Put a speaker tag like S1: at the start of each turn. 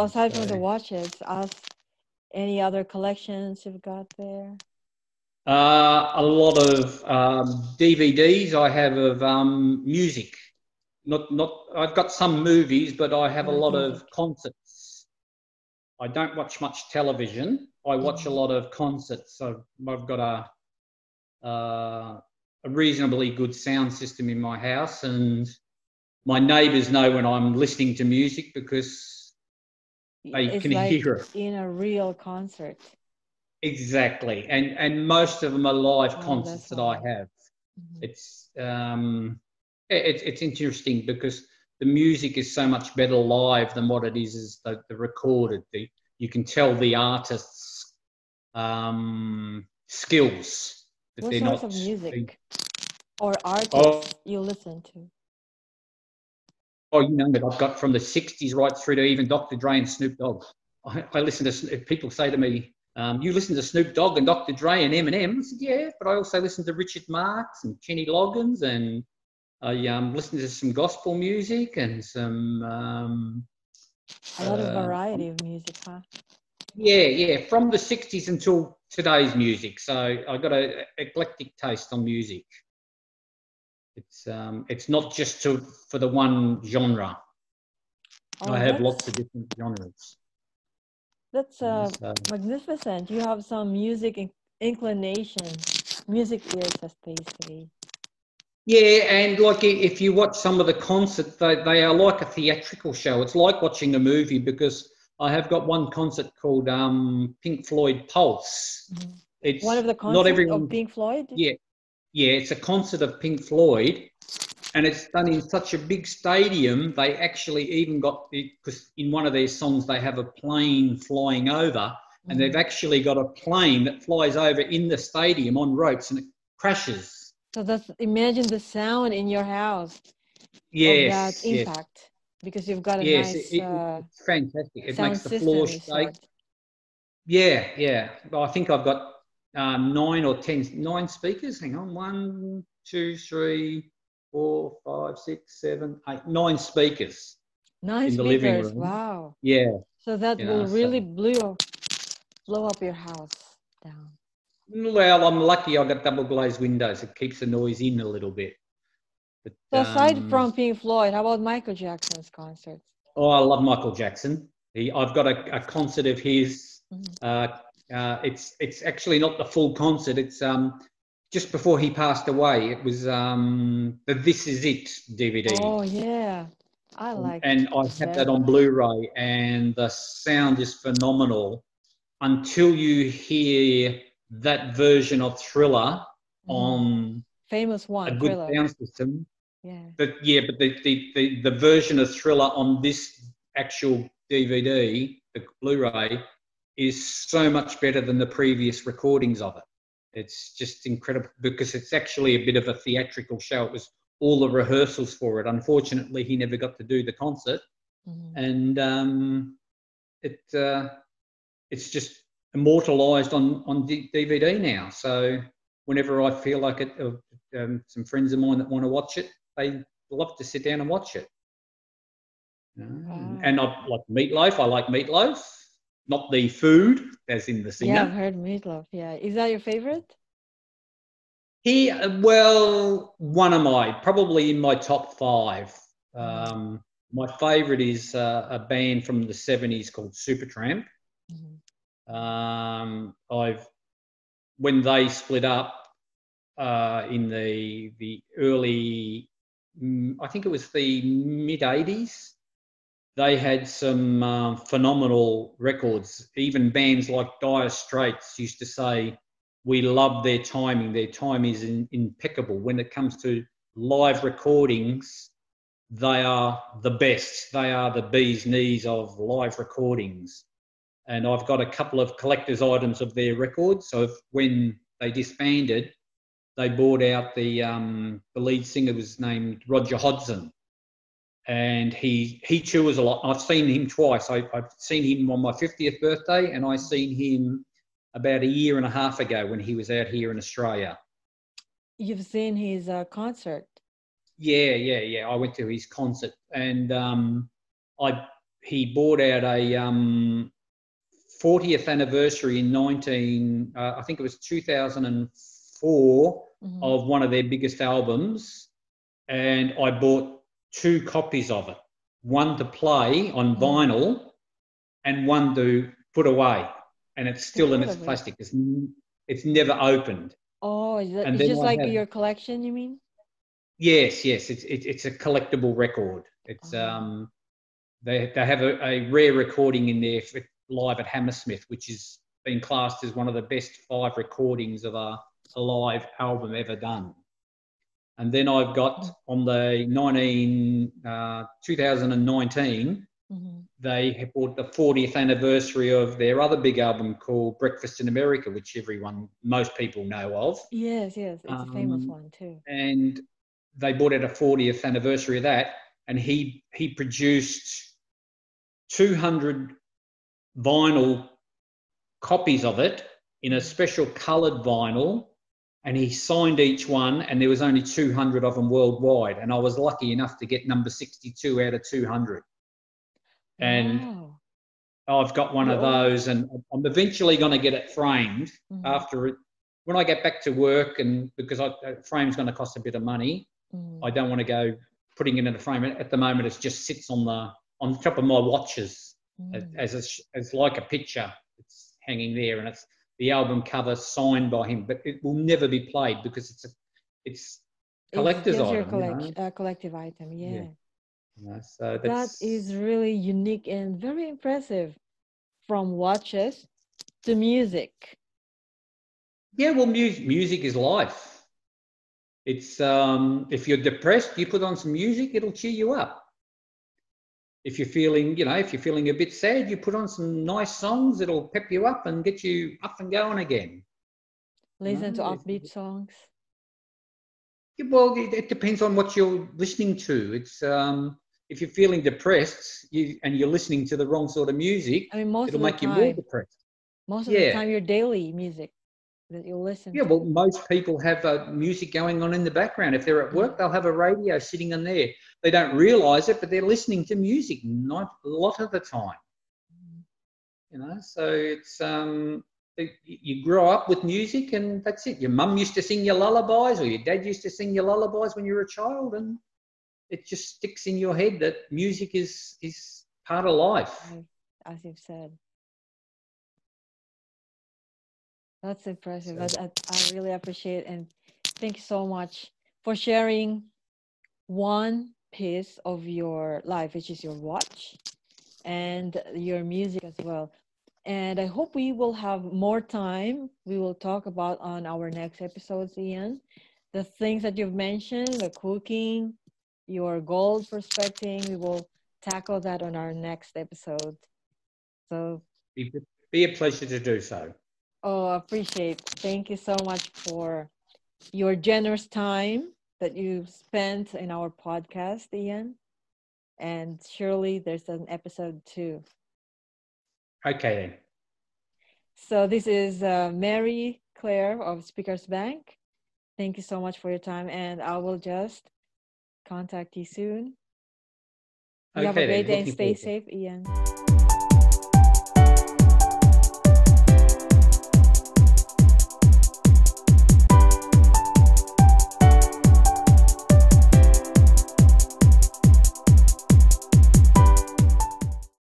S1: aside from the
S2: So,
S1: watches, any other collections you've got there?
S2: a lot of DVDs I have of music. Not. I've got some movies, but I have a
S1: Like
S2: lot
S1: music.
S2: of concerts. I don't watch much television. I watch a
S1: Mhm.
S2: lot of concerts. So I've got a reasonably good sound system in my house, and my neighbours know when I'm listening to music because they
S1: It's
S2: can
S1: like
S2: hear it.
S1: in a real concert.
S2: Exactly, and most of them are live
S1: Oh, that's
S2: concerts that I
S1: why.
S2: have.
S1: Mhm.
S2: It's it's interesting because the music is so much better live than what it is the recorded. You can tell the artists' skills that
S1: What
S2: they're
S1: sorts of
S2: not.
S1: music or
S2: Oh,
S1: artists you listen to?
S2: oh, you know that I've got from the '60s right through to even Dr. Dre and Snoop Dogg. I listen to people say to me, "You listen to Snoop Dogg and Dr. Dre and Eminem?" I said, "Yeah, but I also listen to Richard Marx and Kenny Loggins, and I listen to some gospel music and some
S1: A lot of
S2: uh,
S1: variety of music, huh?
S2: yeah, from the '60s until today's music. So I got a eclectic taste on music. It's not just for the one genre. I
S1: Oh,
S2: have lots of different genres.
S1: that's
S2: So,
S1: magnificent. You have some music inclination, music ears, as they say.
S2: yeah, and like if you watch some of the concerts, they are like a theatrical show. It's like watching a movie because I have got one concert called Pink Floyd Pulse.
S1: Mhm. One
S2: It's
S1: of the
S2: not
S1: concert of
S2: everyone.
S1: Pink Floyd.
S2: Yeah, yeah, it's a concert of Pink Floyd, and it's done in such a big stadium. They actually even got because in one of their songs they have a plane flying over, and they've
S1: Mhm.
S2: actually got a plane that flies over in the stadium on ropes and it crashes.
S1: So that's imagine the sound in your house of that
S2: Yes, yes,
S1: impact because you've got a
S2: yes.
S1: nice
S2: It's fantastic. It
S1: sound
S2: makes the floor
S1: system, you
S2: shake.
S1: said.
S2: Yeah, yeah. Well, I think I've got nine or ten, nine speakers. Hang on, one, two, three, four, five, six, seven, eight, nine speakers
S1: Nine
S2: in the living
S1: speakers.
S2: room.
S1: Wow.
S2: Yeah,
S1: So that
S2: you
S1: will
S2: know.
S1: really
S2: So,
S1: blow up your house down.
S2: well, I'm lucky. I've got double glazed windows. It keeps the noise in a little bit. But
S1: So aside from Pink Floyd, how about Michael Jackson's concerts?
S2: oh, I love Michael Jackson. I've got a concert of his.
S1: Mhm.
S2: It's actually not the full concert. It's just before he passed away. It was the This Is It DVD,
S1: Oh yeah, I liked
S2: and I have
S1: very
S2: that on
S1: much.
S2: Blu-ray, and the sound is phenomenal until you hear that version of Thriller
S1: Mhm.
S2: on
S1: Famous
S2: a
S1: one,
S2: good
S1: Thriller.
S2: sound system.
S1: Yeah.
S2: But yeah, but the version of Thriller on this actual DVD, the Blu-ray, is so much better than the previous recordings of it. It's just incredible because it's actually a bit of a theatrical show. It was all the rehearsals for it. Unfortunately, he never got to do the concert,
S1: Mhm.
S2: and it it's just immortalised on DVD now. So whenever I feel like it, some friends of mine that want to watch it, they love to sit down and watch it.
S1: Wow.
S2: And I like meatloaf. I like meatloaf, not the food, as in the
S1: Yeah, I've
S2: singer.
S1: heard Meatloaf. Yeah. Is that your favorite?
S2: He, well, one of my, probably in my top five.
S1: Mhm.
S2: My favourite is a band from the '70s called Supertramp.
S1: Mhm.
S2: I've when they split up in the early, I think it was the mid '80s. They had some phenomenal records. Even bands like Dire Straits used to say, "We love their timing. Their time is impeccable when it comes to live recordings. They are the best. They are the bee's knees of live recordings." And I've got a couple of collector's items of their records. So when they disbanded, they bought out the lead singer was named Roger Hodgson, and he tours a lot. I've seen him twice. I've seen him on my 50th birthday, and I seen him about a year and a half ago when he was out here in Australia.
S1: You've seen his concert.
S2: Yeah. I went to his concert, and I he bought out a 40th anniversary in I think it was 2004 of one of their biggest albums, and I bought 2 copies of it, one to play on vinyl and one to put away, and it's still in its plastic. It's never opened.
S1: Oh,
S2: And
S1: it's
S2: then
S1: just like your collection, you mean?
S2: Yes, it's a collectible record. It's they have a rare recording in there live at Hammersmith, which has been classed as one of the best 5 recordings of a live album ever done. And then I've got on the 2019, they have bought the 40th anniversary of their other big album called Breakfast in America, which most people know of.
S1: Yes, it's a famous one too.
S2: And they bought out a 40th anniversary of that, and he produced 200 vinyl copies of it in a special coloured vinyl, and he signed each one, and there was only 200 of them worldwide, and I was lucky enough to get number 62 out of 200. And I've got one of those, and I'm eventually going to get it framed when I get back to work, and because frame's going to cost a bit of money. I don't want to go putting it in a frame. At the moment, it just sits on the top of my watches as like a picture. It's hanging there, and it's the album cover signed by him, but it will never be played because it's collector's item.
S1: Your collective item, yeah.
S2: So
S1: that is really unique and very impressive. From watches to music.
S2: Yeah, well, music is life. It's if you're depressed, you put on some music, it'll cheer you up. If you're feeling, a bit sad, you put on some nice songs, it'll pep you up and get you up and going again.
S1: Listen to upbeat songs.
S2: Yeah, well, it depends on what you're listening to. It's if you're feeling depressed and you're listening to the wrong sort of music, it'll make you more depressed.
S1: Most of the time, your daily music that you listen to.
S2: Yeah, well, most people have music going on in the background. If they're at work, they'll have a radio sitting in there. They don't realise it, but they're listening to music a lot of the time. So it's you grow up with music, and that's it. Your mum used to sing your lullabies, or your dad used to sing your lullabies when you were a child, and it just sticks in your head that music is part of life.
S1: As you've said. That's impressive. I really appreciate, and thank you so much for sharing one piece of your life, which is your watch and your music as well. And I hope we will have more time. We will talk about on our next episodes, Ian, the things that you've mentioned, the cooking, your gold prospecting. We will tackle that on our next episode. So
S2: be a pleasure to do so.
S1: Oh, appreciate. Thank you so much for your generous time that you've spent in our podcast, Ian. And surely there's an episode 2.
S2: Okay then.
S1: So this is Mary Claire of Speakers Bank. Thank you so much for your time, and I will just contact you soon. You have a great day and stay safe, Ian.